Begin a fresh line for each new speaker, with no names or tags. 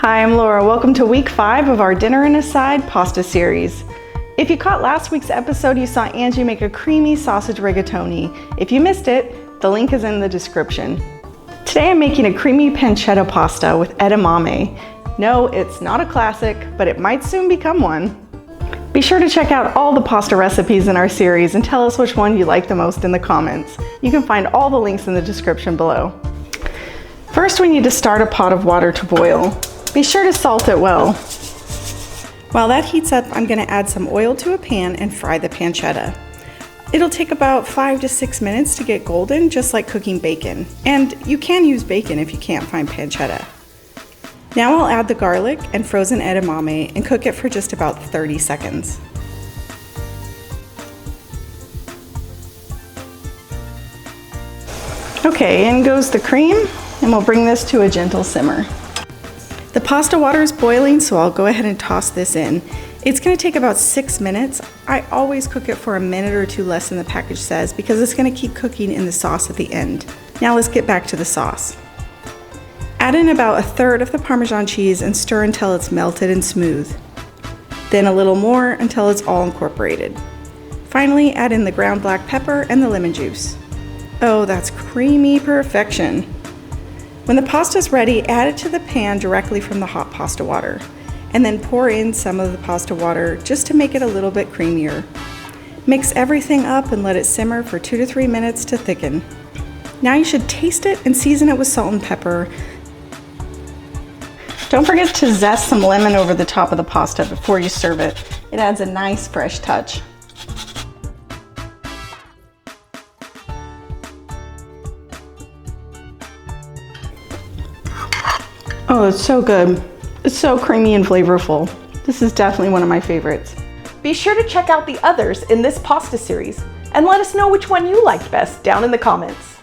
Hi, I'm Laura. Welcome to week 5 of our Dinner and a Side pasta series. If you caught last week's episode, you saw Angie make a creamy sausage rigatoni. If you missed it, the link is in the description. Today I'm making a creamy pancetta pasta with edamame. No, it's not a classic, but it might soon become one. Be sure to check out all the pasta recipes in our series and tell us which one you like the most in the comments. You can find all the links in the description below. First, we need to start a pot of water to boil. Be sure to salt it well. While that heats up, I'm going to add some oil to a pan and fry the pancetta. It'll take about 5 to 6 minutes to get golden, just like cooking bacon. And you can use bacon if you can't find pancetta. Now I'll add the garlic and frozen edamame and cook it for just about 30 seconds. Okay, in goes the cream, and we'll bring this to a gentle simmer. The pasta water is boiling, so I'll go ahead and toss this in. It's going to take about 6 minutes. I always cook it for a minute or two less than the package says because it's going to keep cooking in the sauce at the end. Now let's get back to the sauce. Add in about 1/3 of the Parmesan cheese and stir until it's melted and smooth. Then a little more until it's all incorporated. Finally, add in the ground black pepper and the lemon juice. Oh, that's creamy perfection. When the pasta's ready, add it to the pan directly from the hot pasta water, and then pour in some of the pasta water just to make it a little bit creamier. Mix everything up and let it simmer for 2 to 3 minutes to thicken. Now you should taste it and season it with salt and pepper. Don't forget to zest some lemon over the top of the pasta before you serve it. It adds a nice fresh touch. Oh, it's so good. It's so creamy and flavorful. This is definitely one of my favorites.
Be sure to check out the others in this pasta series and let us know which one you liked best down in the comments.